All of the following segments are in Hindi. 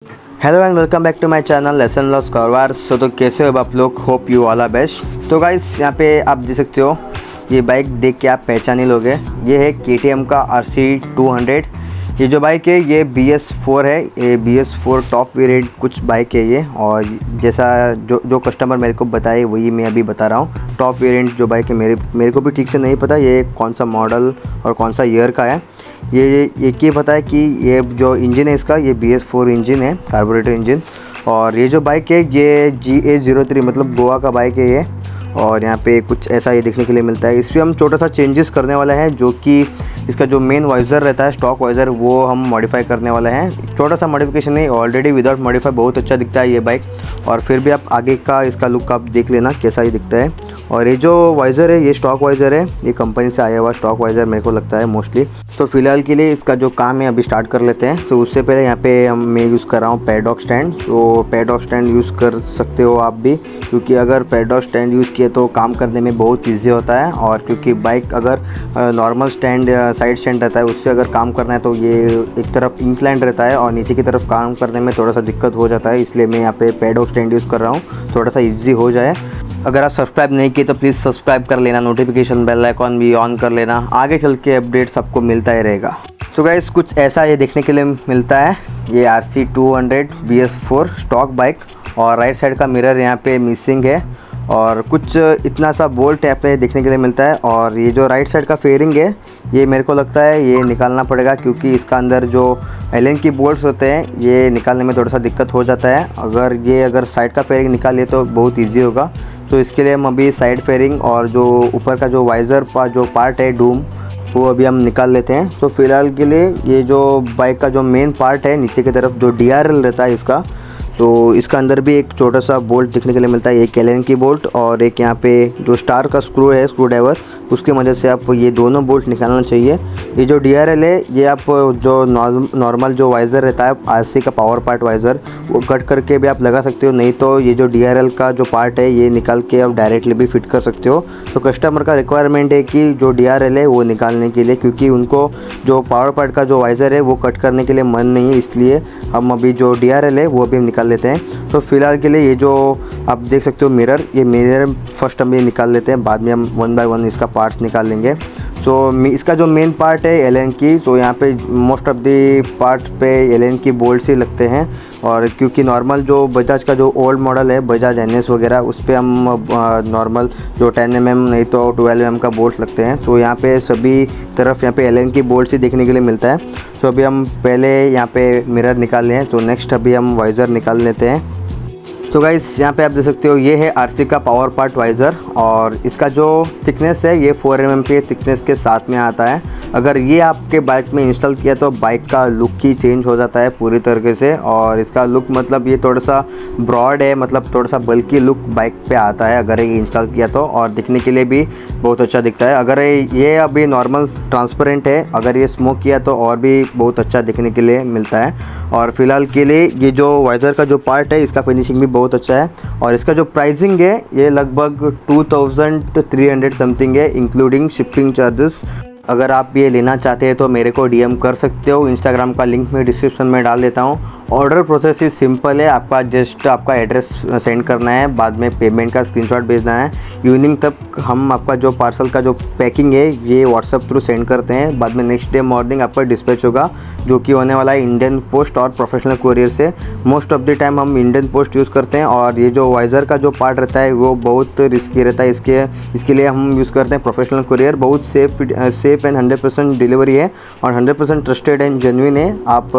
Hello and welcome back to my channel lesson loss Karwar. तो कैसे हो आप लोग? Hope you all are best. तो गाइस यहाँ पे आप देख सकते हो, ये बाइक देख के आप पहचान ही लोगे। ये है KTM का RC200। ये जो बाइक है ये BS4 है। ये BS4 टॉप वेरिएंट कुछ बाइक है ये, और जैसा जो कस्टमर मेरे को बताए वही मैं अभी बता रहा हूँ। टॉप वेरिएंट जो बाइक है मेरे को भी ठीक से नहीं पता ये कौन सा मॉडल और कौन सा ईयर का है। ये एक ही पता है कि ये जो इंजन है इसका ये BS4 इंजन है, कार्बोरेटर इंजन। और ये जो बाइक है ये GA03 मतलब गोवा का बाइक है ये। और यहाँ पे कुछ ऐसा ये देखने के लिए मिलता है। इस पर हम छोटा सा चेंजेस करने वाला है, जो कि इसका जो मेन वाइज़र रहता है स्टॉक वाइज़र वो हम मॉडिफाई करने वाला है। छोटा सा मॉडिफिकेशन है, ऑलरेडी विदाउट मॉडिफाई बहुत अच्छा दिखता है ये बाइक। और फिर भी आप आगे का इसका लुक आप देख लेना कैसा ही दिखता है। और ये जो वाइज़र है ये स्टॉक वाइज़र है, ये कंपनी से आया हुआ स्टॉक वाइज़र मेरे को लगता है मोस्टली। तो फिलहाल के लिए इसका जो काम है अभी स्टार्ट कर लेते हैं। तो उससे पहले यहाँ पे मैं यूज़ कर रहा हूँ पैडॉक स्टैंड। तो पैडॉक स्टैंड यूज़ कर सकते हो आप भी, क्योंकि अगर पैडॉक स्टैंड यूज़ किए तो काम करने में बहुत ईजी होता है। और क्योंकि बाइक अगर नॉर्मल स्टैंड साइड स्टैंड रहता है उससे अगर काम करना है तो ये एक तरफ इंक्लाइन रहता है और नीचे की तरफ काम करने में थोड़ा सा दिक्कत हो जाता है। इसलिए मैं यहाँ पे पैडॉक स्टैंड यूज़ कर रहा हूँ, थोड़ा सा ईजी हो जाए। अगर आप सब्सक्राइब नहीं किए तो प्लीज़ सब्सक्राइब कर लेना, नोटिफिकेशन बेल आइकॉन भी ऑन कर लेना, आगे चल के अपडेट सबको मिलता ही रहेगा। तो गाइस कुछ ऐसा ये देखने के लिए मिलता है। ये RC200 BS4 स्टॉक बाइक, और राइट साइड का मिरर यहाँ पे मिसिंग है, और कुछ इतना सा बोल्ट यहाँ पे देखने के लिए मिलता है। और ये जो राइट साइड का फेयरिंग है ये मेरे को लगता है ये निकालना पड़ेगा, क्योंकि इसका अंदर जो एलन की बोल्ट्स होते हैं ये निकालने में थोड़ा सा दिक्कत हो जाता है। अगर साइड का फेयरिंग निकालिए तो बहुत ईजी होगा। तो इसके लिए हम अभी साइड फेयरिंग और जो ऊपर का जो वाइज़र जो पार्ट है डूम वो अभी हम निकाल लेते हैं। तो फिलहाल के लिए ये जो बाइक का जो मेन पार्ट है नीचे की तरफ जो DRL रहता है इसका, तो इसका अंदर भी एक छोटा सा बोल्ट देखने के लिए मिलता है, एक एलन की बोल्ट और एक यहाँ पे जो स्टार का स्क्रू है स्क्रू ड्राइवर, उसकी मदद से आप ये दोनों बोल्ट निकालना चाहिए। ये जो DRL है ये आप जो नॉर्मल जो वाइज़र रहता है RC का पावर पार्ट वाइज़र वो कट करके भी आप लगा सकते हो, नहीं तो ये जो DRL का जो पार्ट है ये निकाल के आप डायरेक्टली भी फिट कर सकते हो। तो कस्टमर का रिक्वायरमेंट है कि जो DRL है वो निकालने के लिए, क्योंकि उनको जो पावर पार्ट का जो वाइज़र है वो कट करने के लिए मन नहीं है, इसलिए हम अभी जो DRL है वो भी हम निकाल लेते हैं। तो फिलहाल के लिए ये जो आप देख सकते हो मिरर, ये मिरर फर्स्ट हम ये निकाल लेते हैं, बाद में हम 1 बाय 1 इसका पार्ट्स निकाल लेंगे। तो इसका जो मेन पार्ट है एलन की, तो यहाँ पे मोस्ट ऑफ द पार्ट पे एलन की बोल्ट्स ही लगते हैं। और क्योंकि नॉर्मल जो बजाज का जो ओल्ड मॉडल है बजाज NS वगैरह उस पर हम नॉर्मल जो 10 mm नहीं तो 12 mm का बोल्ट लगते हैं। तो यहाँ पे सभी तरफ यहाँ पे एलन की बोल्ट्स ही देखने के लिए मिलता है। तो अभी हम पहले यहाँ पे मिरर निकाल लें, तो नेक्स्ट अभी हम वाइज़र निकाल लेते हैं। तो गाइस यहाँ पे आप देख सकते हो ये है RC का पावर पार्ट वाइज़र, और इसका जो थिकनेस है ये 4 mm के थिकनेस के साथ में आता है। अगर ये आपके बाइक में इंस्टॉल किया तो बाइक का लुक ही चेंज हो जाता है पूरी तरीके से। और इसका लुक मतलब ये थोड़ा सा ब्रॉड है, मतलब थोड़ा सा बल्कि लुक बाइक पे आता है अगर ये इंस्टॉल किया तो, और दिखने के लिए भी बहुत अच्छा दिखता है। अगर ये अभी नॉर्मल ट्रांसपेरेंट है, अगर ये स्मोक किया तो और भी बहुत अच्छा दिखने के लिए मिलता है। और फिलहाल के लिए ये जो वाइज़र का जो पार्ट है इसका फिनिशिंग भी बहुत अच्छा है। और इसका जो प्राइसिंग है ये लगभग 2300 समथिंग है, इंक्लूडिंग शिपिंग चार्जेस। अगर आप ये लेना चाहते हैं तो मेरे को DM कर सकते हो, इंस्टाग्राम का लिंक मैं डिस्क्रिप्शन में डाल देता हूँ। ऑर्डर प्रोसेस ही सिंपल है, आपका जस्ट आपका एड्रेस सेंड करना है, बाद में पेमेंट का स्क्रीनशॉट भेजना है। इवनिंग तक हम आपका जो पार्सल का जो पैकिंग है ये व्हाट्सएप थ्रू सेंड करते हैं, बाद में नेक्स्ट डे मॉर्निंग आपका डिस्पैच होगा, जो कि होने वाला है इंडियन पोस्ट और प्रोफेशनल कोरियर से। मोस्ट ऑफ द टाइम हम इंडियन पोस्ट यूज़ करते हैं। और ये जो वाइज़र का जो पार्ट रहता है वो बहुत रिस्की रहता है, इसके लिए हम यूज़ करते हैं प्रोफेशनल कोरियर। बहुत सेफ एंड 100% डिलीवरी है और 100% ट्रस्टेड एंड जेन्युइन है। आप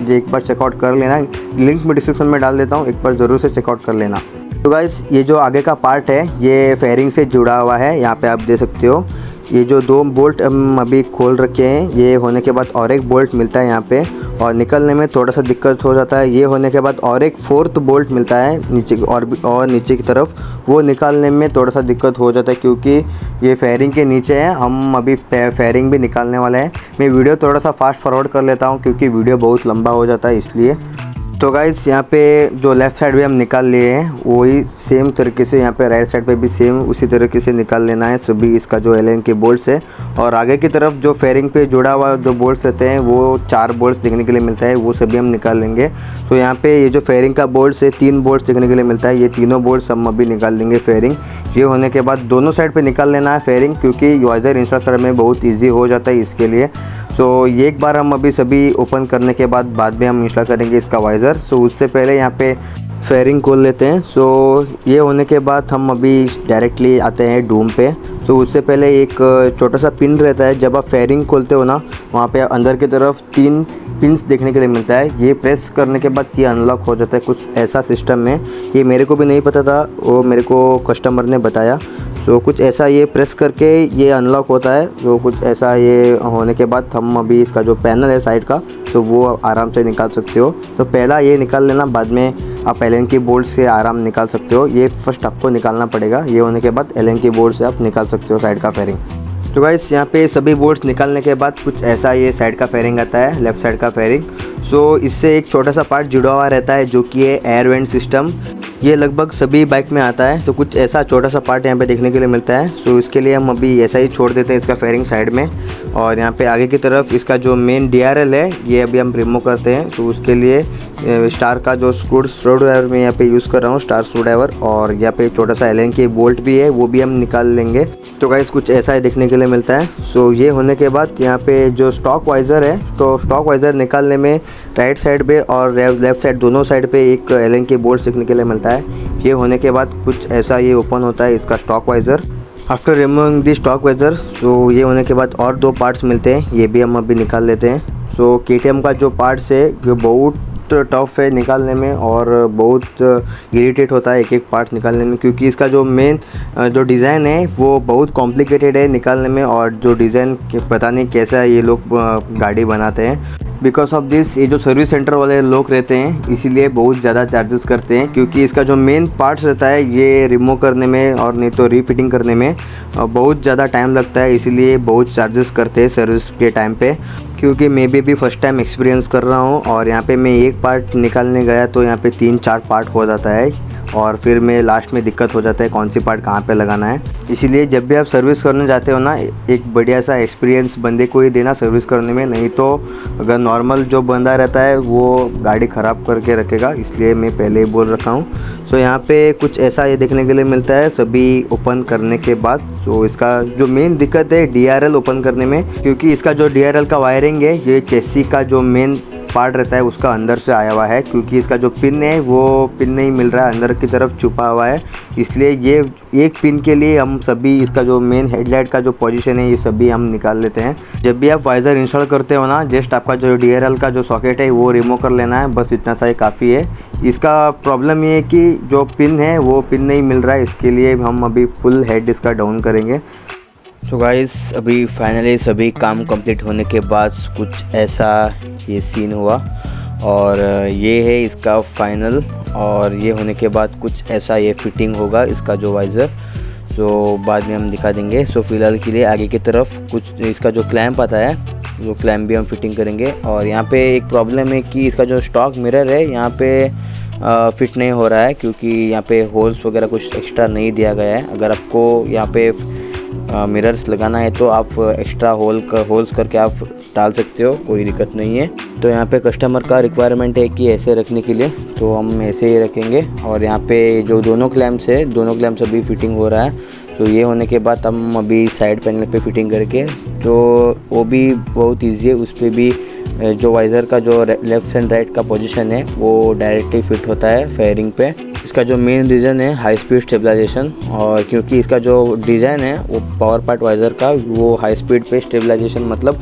एक बार चेकआउट कर लेना, लिंक मैं डिस्क्रिप्शन में डाल देता हूँ, एक बार ज़रूर से चेकआउट कर लेना। तो गाइस ये जो आगे का पार्ट है ये फेयरिंग से जुड़ा हुआ है, यहाँ पे आप देख सकते हो। ये जो 2 बोल्ट हम अभी खोल रखे हैं, ये होने के बाद और एक बोल्ट मिलता है यहाँ पे, और निकलने में थोड़ा सा दिक्कत हो जाता है। ये होने के बाद और एक 4th बोल्ट मिलता है नीचे और नीचे की तरफ, वो निकालने में थोड़ा सा दिक्कत हो जाता है क्योंकि ये फेयरिंग के नीचे है। हम अभी फेयरिंग भी निकालने वाले हैं। मैं वीडियो थोड़ा सा फास्ट फॉरवर्ड कर लेता हूँ क्योंकि वीडियो बहुत लंबा हो जाता है इसलिए। तो गाइस यहाँ पे जो लेफ़्ट साइड भी हम निकाल लिए हैं वही सेम तरीके से यहाँ पे राइट साइड पे भी सेम उसी तरीके से निकाल लेना है सभी इसका जो एलन के बोल्ट्स है। और आगे की तरफ जो फेयरिंग पे जुड़ा हुआ जो बोल्ट्स रहते हैं वो 4 बोल्ट्स देखने के लिए मिलता है, वो सभी हम निकाल लेंगे। तो यहाँ पे ये जो फेयरिंग का बोल्ट्स है 3 बोल्ट्स देखने के लिए मिलता है, ये तीनों बोल्ट्स हम अभी निकाल लेंगे फेयरिंग। ये होने के बाद दोनों साइड पर निकाल लेना है फेयरिंग, क्योंकि वाइज़र इंस्टॉल करने में बहुत ईजी हो जाता है इसके लिए। तो ये एक बार हम अभी सभी ओपन करने के बाद में हम इंस्टॉल करेंगे इसका वाइज़र। सो उससे पहले यहाँ पे फेयरिंग खोल लेते हैं। सो ये होने के बाद हम अभी डायरेक्टली आते हैं डूम पे। तो उससे पहले एक छोटा सा पिन रहता है, जब आप फेयरिंग खोलते हो ना वहाँ पे अंदर की तरफ 3 पिन्स देखने के लिए मिलता है। ये प्रेस करने के बाद ये अनलॉक हो जाता है, कुछ ऐसा सिस्टम है। ये मेरे को भी नहीं पता था, वो मेरे को कस्टमर ने बताया। तो कुछ ऐसा ये प्रेस करके ये अनलॉक होता है। तो कुछ ऐसा ये होने के बाद हम अभी इसका जो पैनल है साइड का तो वो आराम से निकाल सकते हो। तो पहला ये निकाल लेना, बाद में आप एलन की बोल्ट से आराम निकाल सकते हो। ये फर्स्ट आपको निकालना पड़ेगा, ये होने के बाद एलन की बोल्ट से आप निकाल सकते हो साइड का फेयरिंग। तो गाइस यहाँ पे सभी बोल्ट्स निकालने के बाद कुछ ऐसा ये साइड का फेयरिंग आता है, लेफ़्ट साइड का फेयरिंग। सो इससे एक छोटा सा पार्ट जुड़ा हुआ रहता है जो कि है एयर वेंट सिस्टम। ये लगभग सभी बाइक में आता है। तो कुछ ऐसा छोटा सा पार्ट यहाँ पे देखने के लिए मिलता है। सो इसके लिए हम अभी ऐसा ही छोड़ देते हैं इसका फेयरिंग साइड में। और यहाँ पे आगे की तरफ इसका जो मेन DRL है ये अभी हम रिमूव करते हैं। तो उसके लिए स्टार का जो स्क्रू ड्राइवर मैं यहाँ पे यूज़ कर रहा हूँ, स्टार स्क्रू ड्राइवर। और यहाँ पे छोटा सा एलन की बोल्ट भी है, वो भी हम निकाल लेंगे। तो गाइस कुछ ऐसा ही देखने के लिए मिलता है। सो ये होने के बाद यहाँ पे जो स्टॉक वाइज़र है, तो स्टॉक वाइज़र निकालने में राइट साइड पे और लेफ़्ट साइड दोनों साइड पे एक एलन की बोल्ट देखने के लिए मिलता है। ये होने के बाद कुछ ऐसा ये ओपन होता है इसका स्टॉक वाइज़र। आफ्टर रिमूविंग दी स्टॉक वाइज़र, तो ये होने के बाद और 2 पार्ट्स मिलते हैं, ये भी हम अभी निकाल लेते हैं। सो KTM का जो पार्ट्स है जो बहुत टफ है निकालने में और बहुत इरिटेट होता है एक पार्ट निकालने में, क्योंकि इसका जो मेन जो डिज़ाइन है वो बहुत कॉम्प्लिकेटेड है निकालने में। और जो डिज़ाइन पता नहीं कैसा ये लोग गाड़ी बनाते हैं। बिकॉज ऑफ दिस ये जो सर्विस सेंटर वाले लोग रहते हैं इसीलिए बहुत ज़्यादा चार्जेस करते हैं, क्योंकि इसका जो मेन पार्ट्स रहता है ये रिमूव करने में और नहीं तो रीफिटिंग करने में बहुत ज़्यादा टाइम लगता है। इसीलिए बहुत चार्जेस करते हैं सर्विस के टाइम पे। क्योंकि मैं भी फर्स्ट टाइम एक्सपीरियंस कर रहा हूँ और यहाँ पे मैं एक पार्ट निकालने गया तो यहाँ पे 3-4 पार्ट हो जाता है और फिर मैं लास्ट में दिक्कत हो जाता है कौन सी पार्ट कहाँ पे लगाना है। इसीलिए जब भी आप सर्विस करने जाते हो ना एक बढ़िया सा एक्सपीरियंस बंदे को ही देना सर्विस करने में, नहीं तो अगर नॉर्मल जो बंदा रहता है वो गाड़ी ख़राब करके रखेगा। इसलिए मैं पहले ही बोल रखा हूँ। सो यहाँ पे कुछ ऐसा ये देखने के लिए मिलता है सभी ओपन करने के बाद। तो इसका जो मेन दिक्कत है DRL ओपन करने में, क्योंकि इसका जो DRL का वायरिंग है ये चेसी का जो मेन पार्ट रहता है उसका अंदर से आया हुआ है, क्योंकि इसका जो पिन है वो पिन नहीं मिल रहा है, अंदर की तरफ छुपा हुआ है। इसलिए ये एक पिन के लिए हम सभी इसका जो मेन हेडलाइट का जो पोजीशन है ये सभी हम निकाल लेते हैं। जब भी आप वाइज़र इंस्टॉल करते हो ना, जस्ट आपका जो DRL का जो सॉकेट है वो रिमूव कर लेना है, बस इतना सा ही काफ़ी है। इसका प्रॉब्लम ये है कि जो पिन है वो पिन नहीं मिल रहा है, इसके लिए हम अभी फुल हेड इसका डाउन करेंगे। तो गाइस अभी फाइनली सभी काम कंप्लीट होने के बाद कुछ ऐसा ये सीन हुआ और ये है इसका फाइनल। और ये होने के बाद कुछ ऐसा ये फिटिंग होगा इसका जो वाइज़र, तो बाद में हम दिखा देंगे। सो फिलहाल के लिए आगे की तरफ कुछ इसका जो क्लैंप आता है वो क्लैंप भी हम फिटिंग करेंगे। और यहाँ पे एक प्रॉब्लम है कि इसका जो स्टॉक मिरर है यहाँ पे फिट नहीं हो रहा है, क्योंकि यहाँ पे होल्स वगैरह कुछ एक्स्ट्रा नहीं दिया गया है। अगर आपको यहाँ पे मिरर्स लगाना है तो आप एक्स्ट्रा होल्स करके आप डाल सकते हो, कोई दिक्कत नहीं है। तो यहाँ पे कस्टमर का रिक्वायरमेंट है कि ऐसे रखने के लिए, तो हम ऐसे ही रखेंगे। और यहाँ पे जो दोनों क्लैम्प्स है, दोनों क्लैम्प्स अभी फिटिंग हो रहा है। तो ये होने के बाद हम अभी साइड पैनल पे फिटिंग करके, तो वो भी बहुत ईजी है। उस पर भी जो वाइज़र का जो लेफ़्ट एंड राइट का पोजीशन है वो डायरेक्टली फिट होता है फेयरिंग पे। इसका जो मेन रीज़न है हाई स्पीड स्टेबलाइजेशन, और क्योंकि इसका जो डिज़ाइन है वो पावर पार्ट वाइज़र का वो हाई स्पीड पे स्टेबलाइजेशन, मतलब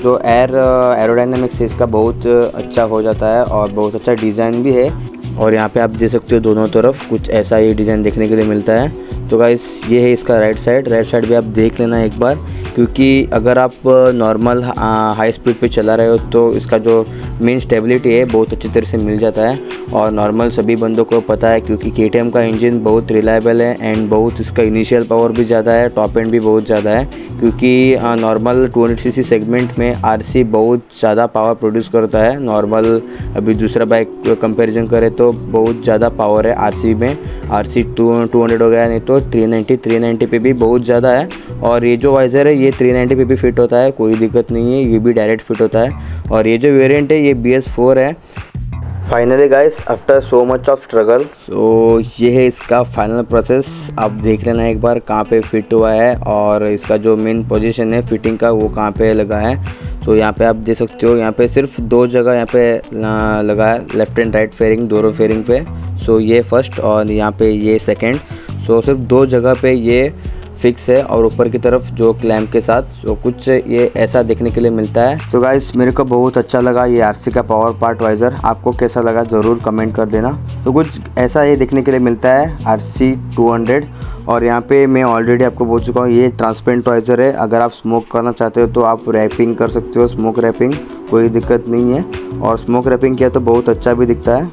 जो एरोडायनामिक्स है इसका बहुत अच्छा हो जाता है और बहुत अच्छा डिज़ाइन भी है। और यहाँ पे आप देख सकते हो दोनों तरफ कुछ ऐसा ही डिज़ाइन देखने के लिए मिलता है। तो गाइस ये है इसका राइट साइड भी आप देख लेना एक बार। क्योंकि अगर आप नॉर्मल हाई स्पीड पे चला रहे हो तो इसका जो मेन स्टेबिलिटी है बहुत अच्छी तरह से मिल जाता है। और नॉर्मल सभी बंदों को पता है क्योंकि KTM का इंजन बहुत रिलायबल है एंड बहुत इसका इनिशियल पावर भी ज़्यादा है, टॉप एंड भी बहुत ज़्यादा है। क्योंकि नॉर्मल 200cc सेगमेंट में RC बहुत ज़्यादा पावर प्रोड्यूस करता है। नॉर्मल अभी दूसरा बाइक कंपैरिजन करें तो बहुत ज़्यादा पावर है RC में। RC 200 हो गया, नहीं तो 390 पे भी बहुत ज़्यादा है। और ये जो वाइज़र है ये 390 पे भी फिट होता है, कोई दिक्कत नहीं है, ये भी डायरेक्ट फिट होता है। और ये जो वेरिएंट है ये BS4 है। Finally guys after so much of struggle, तो ये है इसका फाइनल प्रोसेस। आप देख लेना एक बार कहाँ पे फिट हुआ है और इसका जो मेन पोजीशन है फिटिंग का वो कहाँ पे लगा है। तो यहाँ पे आप देख सकते हो, यहाँ पे सिर्फ 2 जगह यहाँ पे लगा है, लेफ्ट एंड राइट फेयरिंग, दोनों फेयरिंग पे। सो ये फर्स्ट और यहाँ पे ये सेकेंड। सो सिर्फ 2 जगह पे ये फिक्स है और ऊपर की तरफ जो क्लैम्प के साथ तो कुछ ये ऐसा देखने के लिए मिलता है। तो गाइस मेरे को बहुत अच्छा लगा ये RC का पावर पार्ट वाइज़र। आपको कैसा लगा ज़रूर कमेंट कर देना। तो कुछ ऐसा ये देखने के लिए मिलता है RC 200। और यहाँ पे मैं ऑलरेडी आपको बोल चुका हूँ ये ट्रांसपेरेंट वाइज़र है। अगर आप स्मोक करना चाहते हो तो आप रैपिंग कर सकते हो, स्मोक रैपिंग, कोई दिक्कत नहीं है। और स्मोक रैपिंग किया तो बहुत अच्छा भी दिखता है।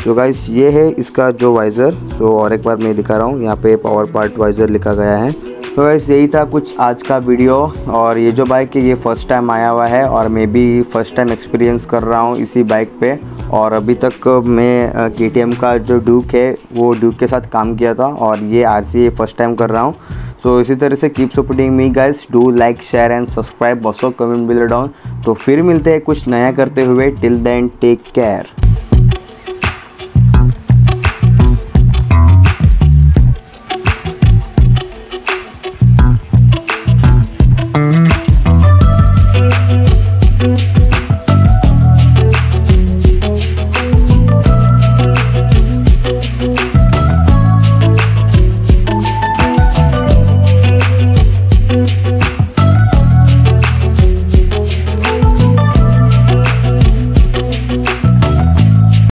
तो गाइस ये है इसका जो वाइज़र। तो और एक बार मैं दिखा रहा हूँ, यहाँ पे पावर पार्ट वाइज़र लिखा गया है। तो गाइस यही था कुछ आज का वीडियो। और ये जो बाइक है ये फ़र्स्ट टाइम आया हुआ है और मैं भी फ़र्स्ट टाइम एक्सपीरियंस कर रहा हूँ इसी बाइक पे। और अभी तक मैं KTM का जो ड्यूक है वो ड्यूक के साथ काम किया था और ये RC फर्स्ट टाइम कर रहा हूँ। सो इसी तरह से keep supporting me guys, do like share and subscribe, also comment below down. तो फिर मिलते हैं कुछ नया करते हुए। Till then take care.